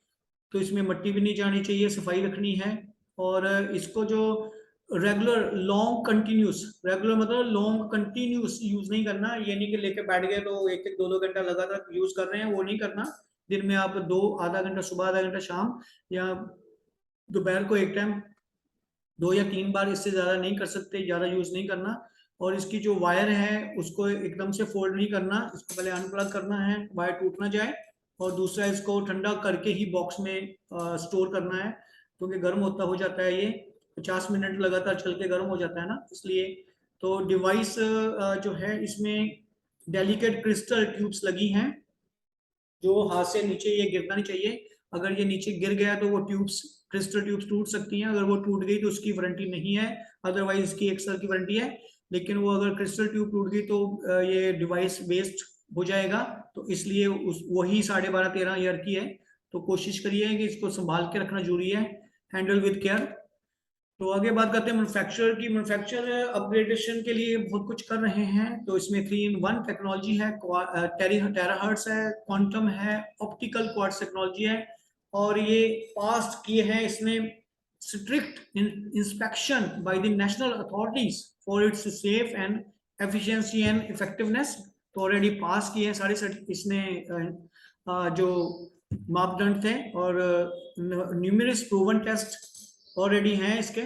तो इसमें मट्टी भी नहीं जानी चाहिए, सफाई रखनी है। और इसको जो रेगुलर लॉन्ग कंटिन्यूस, रेगुलर मतलब लॉन्ग कंटिन्यूस यूज नहीं करना, ये नहीं कि लेके बैठ गए तो 1-1 2-2 घंटा लगातार यूज कर रहे हैं, वो नहीं करना। दिन में आप दो, आधा घंटा सुबह, आधा घंटा शाम, या दोपहर को एक टाइम 2 या 3 बार, इससे ज्यादा नहीं कर सकते, ज्यादा यूज नहीं करना। और इसकी जो वायर है उसको एकदम से फोल्ड नहीं करना, इसको पहले अनप्लग करना है, वायर टूट ना जाए। और दूसरा, इसको ठंडा करके ही बॉक्स में स्टोर करना है, क्योंकि गर्म होता हो जाता है ये, 50 मिनट लगातार चल के गर्म हो जाता है ना, इसलिए। तो डिवाइस जो है इसमें डेलिकेट क्रिस्टल ट्यूब्स लगी हैं, जो हाथ से नीचे ये गिरना नहीं चाहिए। अगर ये नीचे गिर गया तो वो ट्यूब्स, क्रिस्टल ट्यूब्स टूट सकती हैं, अगर वो टूट गई तो उसकी वारंटी नहीं है, अदरवाइज इसकी 1 साल की वारंटी है। लेकिन वो अगर क्रिस्टल ट्यूब टूट गई तो ये डिवाइस वेस्ट हो जाएगा, तो इसलिए वही 12.5-13 ईयर की है। तो कोशिश करिए कि इसको संभाल के रखना जरूरी है, हैंडल विद केयर। तो आगे बात करते हैं मैन्युफैक्चरर की। मैन्युफैक्चरर अपग्रेडेशन के लिए बहुत कुछ कर रहे हैं, तो इसमें 3-in-1 टेक्नोलॉजी है, टेराहर्ट्ज है, क्वांटम है, ऑप्टिकल क्वार्ट्ज टेक्नोलॉजी है। और ये पास किए हैं इसने strict inspection by the national authorities for its safe and efficiency and effectiveness. तो ऑलरेडी पास किए हैं सारे इसने जो मापदंड थे, और न्यूमरस प्रूवन टेस्ट ऑलरेडी हैं इसके।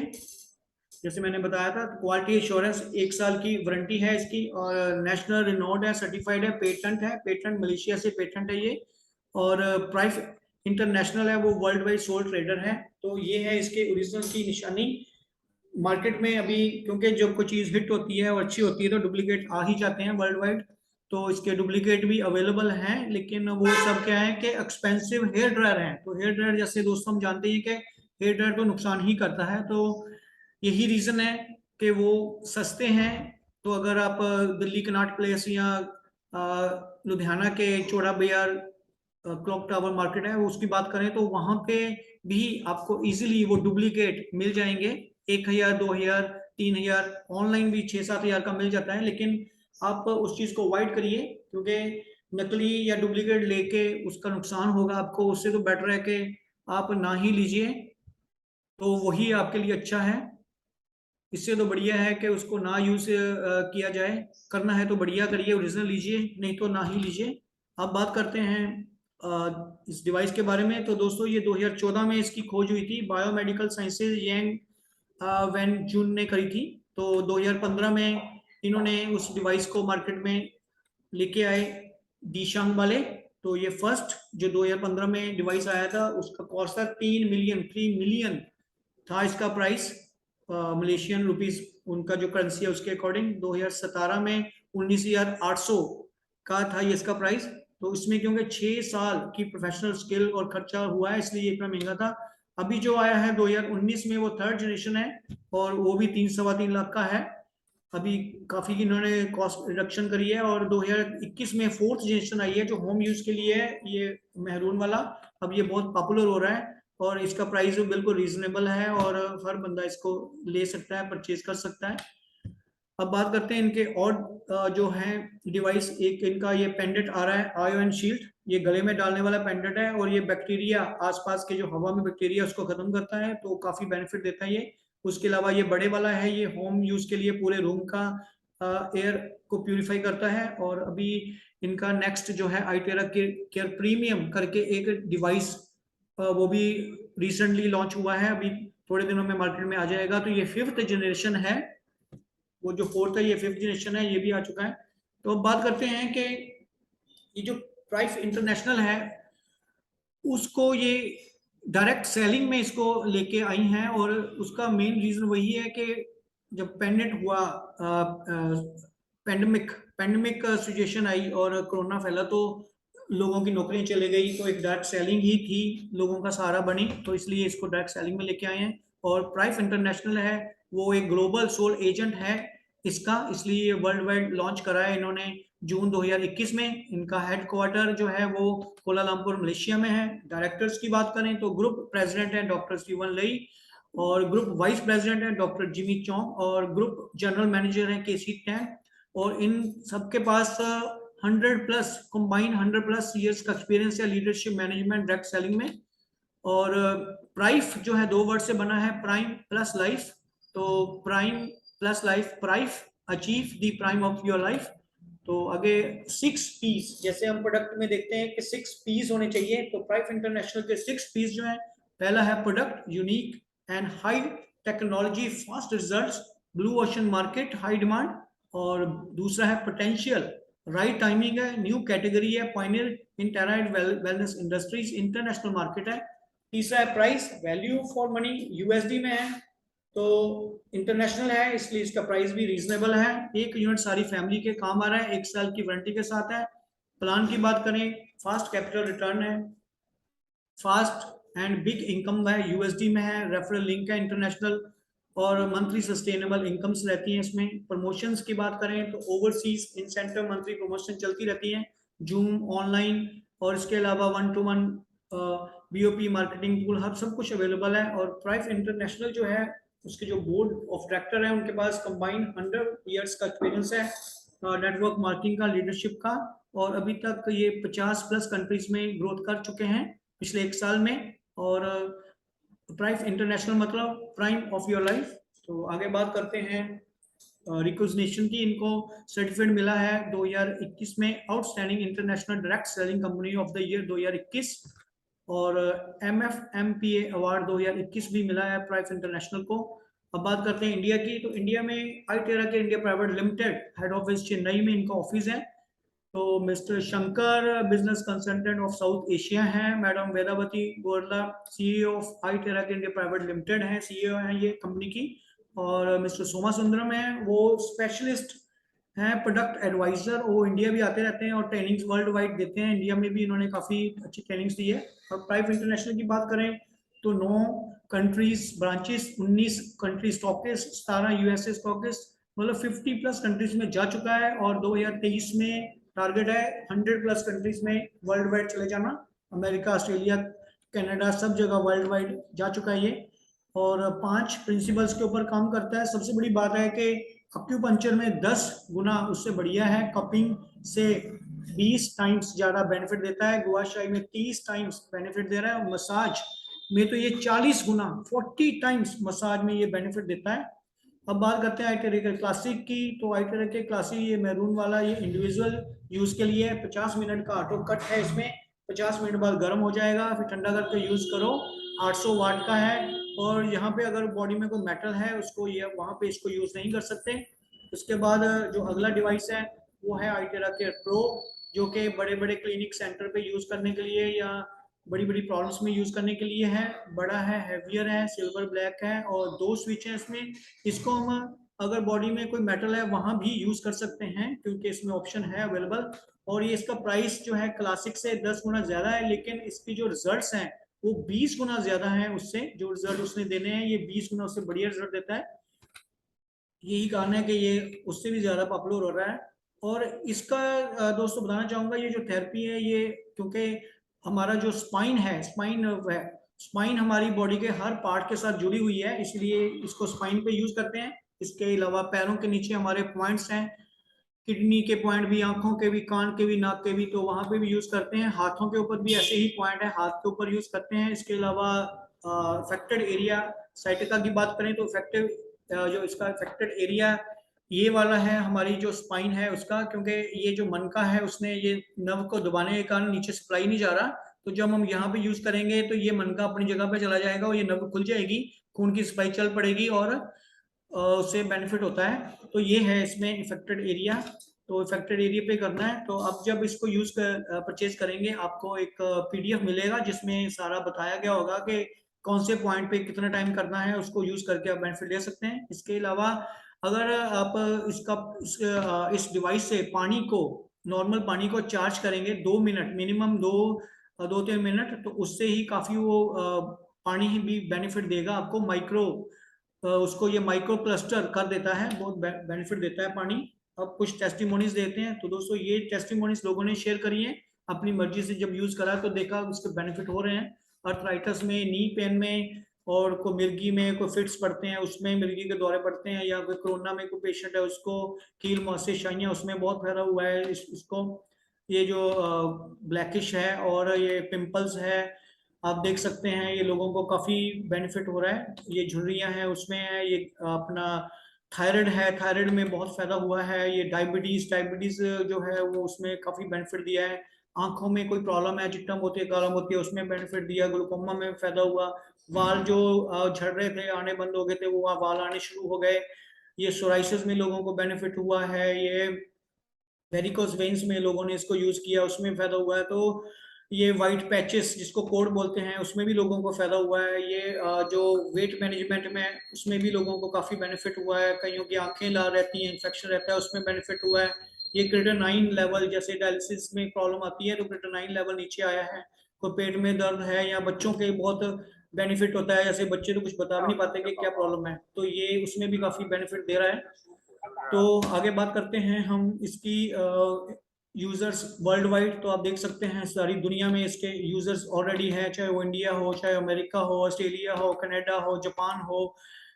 जैसे मैंने बताया था, क्वालिटी एश्योरेंस 1 साल की वारंटी है इसकी, और नेशनल रिनोड है, सर्टिफाइड है, पेटेंट मलेशिया से पेटेंट है ये। और प्राइस इंटरनेशनल है, वो वर्ल्ड वाइड सोल ट्रेडर है। तो ये है इसके ओरिजिनल की निशानी। मार्केट में अभी, क्योंकि जब कोई चीज हिट होती है और अच्छी होती है तो डुप्लीकेट आ ही जाते हैं वर्ल्ड वाइड, तो इसके डुप्लीकेट भी अवेलेबल हैं, लेकिन वो सब क्या है कि एक्सपेंसिव हेयर ड्रायर हैं। तो हेयर ड्रायर, जैसे दोस्तों हम जानते हैं कि हेयर ड्रायर तो नुकसान ही करता है, तो यही रीजन है कि वो सस्ते हैं। तो अगर आप दिल्ली कनॉट प्लेस या लुधियाना के चौड़ा बाजार क्लॉक टावर मार्केट है, उसकी बात करें तो वहां पे भी आपको इजीली वो डुप्लीकेट मिल जाएंगे। 1,000, 2,000, 3,000, ऑनलाइन भी 6-7 हज़ार का मिल जाता है। लेकिन आप उस चीज को अवॉइड करिए, क्योंकि नकली या डुप्लीकेट लेके उसका नुकसान होगा आपको। उससे तो बेटर है कि आप ना ही लीजिए, तो वही आपके लिए अच्छा है। इससे तो बढ़िया है कि उसको ना यूज किया जाए। करना है तो बढ़िया करिए, ओरिजिनल लीजिए, नहीं तो ना ही लीजिए। अब बात करते हैं इस डिवाइस के बारे में। तो दोस्तों ये 2014 में इसकी खोज हुई थी, बायोमेडिकल साइंसेज यांग वैन जून ने करी थी। तो 2015 में इन्होंने उस डिवाइस को मार्केट में लेके आए, दीशांग वाले। तो ये फर्स्ट जो 2015 में डिवाइस आया था, उसका कॉस्ट था 3 मिलियन था इसका प्राइस, मलेशियन रुपीस उनका जो करेंसी है उसके अकॉर्डिंग। 2017 में 19,800 का था ये इसका प्राइस। तो इसमें क्योंकि 6 साल की प्रोफेशनल स्किल और खर्चा हुआ है, इसलिए ये इतना महंगा था। अभी जो आया है 2019 में, वो थर्ड जनरेशन है, और वो भी 3-3.25 लाख का है। अभी काफी इन्होंने कॉस्ट रिडक्शन करी है। और 2021 में फोर्थ जनरेशन आई है जो होम यूज के लिए है, ये मेहरून वाला। अब ये बहुत पॉपुलर हो रहा है, और इसका प्राइस बिल्कुल रीजनेबल है, और हर बंदा इसको ले सकता है, परचेज कर सकता है। अब बात करते हैं इनके और जो है डिवाइस। एक इनका ये पेंडेंट आ रहा है, आयोन शील्ड। ये गले में डालने वाला पेंडेंट है, और ये बैक्टीरिया, आसपास के जो हवा में बैक्टीरिया उसको खत्म करता है, तो काफी बेनिफिट देता है ये। उसके अलावा ये बड़े वाला है, ये होम यूज के लिए पूरे रूम का एयर को प्यूरिफाई करता है। और अभी इनका नेक्स्ट जो है आईटेरा केयर प्रीमियम करके एक डिवाइस, वो भी रिसेंटली लॉन्च हुआ है, अभी थोड़े दिनों में मार्केट में आ जाएगा। तो ये फिफ्थ जनरेशन है, वो जो फोर्थ है ये फिफ्थ जनरेशन है, ये भी आ चुका है। तो अब बात करते हैं कि ये जो प्राइस इंटरनेशनल है, उसको ये डायरेक्ट सेलिंग में इसको लेके आई हैं। और उसका मेन रीजन वही है कि जब पेंडेंट हुआ, पेंडेमिक पेंडेमिक सिचुएशन आई और कोरोना फैला, तो लोगों की नौकरियां चले गई, तो एक डायरेक्ट सेलिंग ही थी, लोगों का सहारा बनी, तो इसलिए इसको डायरेक्ट सेलिंग में लेके आए हैं। और प्राइस इंटरनेशनल है, वो एक ग्लोबल सोल एजेंट है इसका, इसलिए ये वर्ल्ड वाइड लॉन्च करा है इन्होंने जून 2021 में। इनका हेडक्वार्टर जो है वो कोलालमपुर मलेशिया में है। डायरेक्टर्स की बात करें तो ग्रुप प्रेसिडेंट है डॉक्टर स्टीवन लई, और ग्रुप वाइस प्रेसिडेंट है डॉक्टर जिमी चोंग, और ग्रुप जनरल मैनेजर है केसी टैंग। और इन सबके पास 100+ कंबाइन 100+ ईयर्स का एक्सपीरियंस है लीडरशिप, मैनेजमेंट, डायरेक्ट सेलिंग में। और प्राइफ जो है 2 वर्ड से बना है, प्राइम प्लस लाइफ। तो prime plus life, prife achieve the prime of your life. तो आगे 6 पीस, जैसे हम प्रोडक्ट में देखते हैं कि 6 पीस होने चाहिए, तो प्राइफ इंटरनेशनल के 6 पीस जो है, पहला है product unique and high technology, fast results, blue ocean market, high demand. और दूसरा है पोटेंशियल, राइट टाइमिंग है, न्यू कैटेगरी है, pioneer in terahertz wellness industries, international market है। तीसरा है price, value for money, USD में है, तो इंटरनेशनल है, इसलिए इसका प्राइस भी रीजनेबल है। 1 यूनिट सारी फैमिली के काम आ रहा है, 1 साल की वारंटी के साथ है। प्लान की बात करें, फास्ट कैपिटल रिटर्न है, फास्ट एंड बिग इनकम है, यूएसडी में है, रेफरल लिंक है इंटरनेशनल, और मंथली सस्टेनेबल इनकम्स रहती हैं इसमें। प्रमोशंस की बात करें तो ओवरसीज इंसेंटिव मंथली प्रमोशन चलती रहती है, जूम ऑनलाइन, और इसके अलावा 1-to-1 बीओपी मार्केटिंग टूल, हर सब कुछ अवेलेबल है। और प्राइफ इंटरनेशनल जो है, उसके जो बोर्ड ऑफ डायरेक्टर है, उनके पास कंबाइंड 100 ईयर्स का एक्सपीरियंस है नेटवर्क मार्केटिंग का, लीडरशिप का। और अभी तक ये 50+ कंट्रीज में ग्रोथ कर चुके हैं पिछले 1 साल में। और प्राइम इंटरनेशनल मतलब प्राइम ऑफ योर लाइफ। तो आगे बात करते हैं रिकॉग्निशन की। इनको सर्टिफिकेट मिला है 2021 में, outstanding international direct selling company of the year 2021। और MFMPA अवार्ड 2021 भी मिला है प्राइफ इंटरनेशनल को। अब बात करते हैं इंडिया की। तो इंडिया में आईटेरा के India private limited head office Chennai में इनका ऑफिस है। तो mister Shankar business consultant of south Asia हैं। मैडम वेदावती गोरला सीईओ ऑफ आईटेरा के इंडिया प्राइवेट लिमिटेड हैं, सीईओ हैं ये कंपनी की। और मिस्टर सोमा सुंदरम है, वो स्पेशलिस्ट हैं, प्रोडक्ट एडवाइजर, वो इंडिया भी आते रहते हैं और ट्रेनिंग्स वर्ल्ड वाइड देते हैं। इंडिया में भी इन्होंने काफी अच्छी ट्रेनिंग्स दी है। और प्राइफ इंटरनेशनल की बात करें तो 9 countries branches, 19 country stockist, 17 USA stockist, मतलब 50+ कंट्रीज में जा चुका है। और 2023 में टारगेट है 100+ कंट्रीज में वर्ल्ड वाइड चले जाना। अमेरिका, ऑस्ट्रेलिया, कनाडा, सब जगह वर्ल्ड वाइड जा चुका है ये। और 5 प्रिंसिपल्स के ऊपर काम करता है। सबसे बड़ी बात है कि अक्यूपंक्चर में 10 गुना उससे बढ़िया है, कपिंग से 20 टाइम्स ज़्यादा बेनिफिट देता है, गुआशाई में 30 टाइम्स बेनिफिट दे रहा है, और मसाज में तो ये 40 गुना 40 टाइम्स मसाज में ये बेनिफिट देता है। अब बात करते हैं आईटेरेके क्लासिक की। तो आईटेरेके क्लासिक ये मैरून वाला, ये इंडिविजुअल यूज के लिए है। 50 मिनट का ऑटो कट है इसमें, 50 मिनट बाद गर्म हो जाएगा, फिर ठंडा करके यूज करो। 800 वाट का है। और यहाँ पे अगर बॉडी में कोई मेटल है उसको ये वहाँ पे इसको यूज नहीं कर सकते। उसके बाद जो अगला डिवाइस है वो है आईटेरा केयर प्रो, जो कि बड़े बड़े क्लिनिक सेंटर पे यूज करने के लिए या बड़ी बड़ी प्रॉब्लम्स में यूज करने के लिए है। बड़ा है, हैवियर है, सिल्वर ब्लैक है, और 2 स्विच है इसमें। इसको हम अगर बॉडी में कोई मेटल है वहां भी यूज कर सकते हैं, क्योंकि इसमें ऑप्शन है अवेलेबल। और ये इसका प्राइस जो है क्लासिक से 10 गुना ज्यादा है, लेकिन इसकी जो रिजल्ट्स हैं वो 20 गुना ज्यादा है उससे। जो रिजल्ट उसने देने हैं ये 20 गुना उससे बढ़िया रिजल्ट देता है। यही कारण है कि ये उससे भी ज्यादा पॉपुलर हो रहा है। और इसका दोस्तों बताना चाहूंगा, ये जो थेरेपी है ये, क्योंकि हमारा जो स्पाइन है, स्पाइन हमारी बॉडी के हर पार्ट के साथ जुड़ी हुई है, इसलिए इसको स्पाइन पे यूज करते हैं। इसके अलावा पैरों के नीचे हमारे पॉइंट्स हैं, किडनी के पॉइंट भी, आंखों के भी, कान के भी, नाक के भी, तो वहां पे भी यूज करते हैं। हाथों के ऊपर भी ऐसे ही पॉइंट है, हाथ के ऊपर यूज करते हैं। इसके अलावा अफेक्टेड एरिया, साइटिका की बात करें तो इफेक्टिव जो इसका इफेक्टेड एरिया ये वाला है हमारी जो स्पाइन है उसका, क्योंकि ये जो मनका है उसने ये नर्व को दबाने के कारण नीचे सप्लाई नहीं जा रहा। तो जब हम यहाँ पे यूज करेंगे तो ये मनका अपनी जगह पे चला जाएगा और ये नर्व खुल जाएगी, खून की सप्लाई चल पड़ेगी और उससे बेनिफिट होता है। तो ये है इसमें इफेक्टेड एरिया। तो इफेक्टेड एरिया पे करना है। तो अब जब इसको यूज कर परचेज करेंगे आपको एक पीडीएफ मिलेगा जिसमें सारा बताया गया होगा कि कौन से पॉइंट पे कितना टाइम करना है, उसको यूज करके आप बेनिफिट ले सकते हैं। इसके अलावा अगर आप इस डिवाइस से पानी को, नॉर्मल पानी को चार्ज करेंगे 2 मिनट, मिनिमम 2-3 मिनट, तो उससे ही काफी वो पानी ही भी बेनिफिट देगा आपको। उसको ये माइक्रो क्लस्टर कर देता है, बहुत बेनिफिट देता है पानी। अब कुछ टेस्टिमोनीज देते हैं। तो दोस्तों ये टेस्टिमोनीज लोगों ने शेयर करी है अपनी मर्जी से, जब यूज करा तो देखा उसके बेनिफिट हो रहे हैं। अर्थराइटिस में, नी पेन में, और को मिर्गी में कोई फिट्स पड़ते हैं उसमें, मिर्गी के दौरे पड़ते हैं, या कोई कोरोना में कोई पेशेंट है उसको कील मुआसिस शाइयाँ, उसमें बहुत फायदा हुआ है इसको। ये जो ब्लैकिश है और ये पिंपल्स है, आप देख सकते हैं ये लोगों को काफी बेनिफिट हो रहा है। ये झुर्रियां हैं उसमें है, ये अपना थायराइड है, थायराइड में बहुत फायदा हुआ है। ये डायबिटीज जो है वो उसमें काफी बेनिफिट दिया है। आंखों में कोई प्रॉब्लम है, चिट्टम होती है, कालम होती है, उसमें बेनिफिट दिया। ग्लूकोमा में फायदा हुआ। बाल जो झड़ रहे थे, आने बंद हो गए थे, वो बाल आने शुरू हो गए। ये सोराइसिस में लोगों को बेनिफिट हुआ है। ये वेरिकोस वेन्स में लोगों ने इसको यूज किया, उसमें फायदा हुआ है। तो ये वाइट पैचेस जिसको कोड बोलते हैं उसमें भी लोगों को फायदा हुआ है। ये जो वेट मैनेजमेंट में उसमें भी लोगों को काफी बेनिफिट हुआ है। कईयों की आंखें लाल रहती हैं, इन्फेक्शन रहता है, उसमें बेनिफिट हुआ है। ये क्रिएटिनिन लेवल, जैसे डायलिसिस में प्रॉब्लम आती है तो क्रिएटिनिन लेवल नीचे आया है। कोई पेट में दर्द है, या बच्चों के बहुत बेनिफिट होता है, जैसे बच्चे तो कुछ बता भी नहीं पाते कि क्या प्रॉब्लम है, तो ये उसमें भी काफी बेनिफिट दे रहा है। तो आगे बात करते हैं हम इसकी यूजर्स वर्ल्ड वाइड। तो आप देख सकते हैं सारी दुनिया में इसके यूजर्स ऑलरेडी हैं, चाहे वो इंडिया हो, चाहे अमेरिका हो, ऑस्ट्रेलिया हो, कनाडा हो, जापान हो,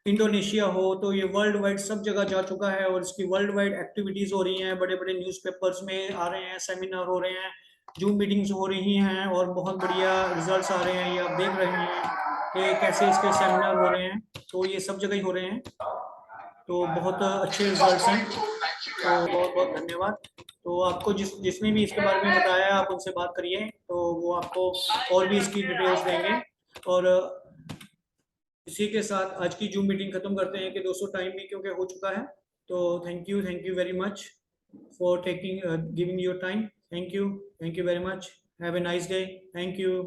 इंडोनेशिया हो। तो ये वर्ल्ड वाइड सब जगह जा चुका है और इसकी वर्ल्ड वाइड एक्टिविटीज हो रही हैं, बड़े बड़े न्यूज़पेपर्स में आ रहे हैं, सेमिनार हो रहे हैं, जूम मीटिंग्स हो रही हैं, और बहुत बढ़िया रिजल्ट्स आ रहे हैं। ये आप देख रहे हैं कि कैसे इसके सेमिनार हो रहे हैं, तो ये सब जगह ही हो रहे हैं। तो बहुत अच्छे रिजल्ट्स हैं। तो बहुत बहुत धन्यवाद। तो आपको जिसने भी इसके बारे में बताया आप उनसे बात करिए, तो वो आपको और भी इसकी डिटेल्स देंगे। और इसी के साथ आज की जूम मीटिंग खत्म करते हैं कि दोस्तों टाइम भी क्योंकि हो चुका है। तो thank you very much for taking giving your time. Thank you very much. Have a nice day. Thank you.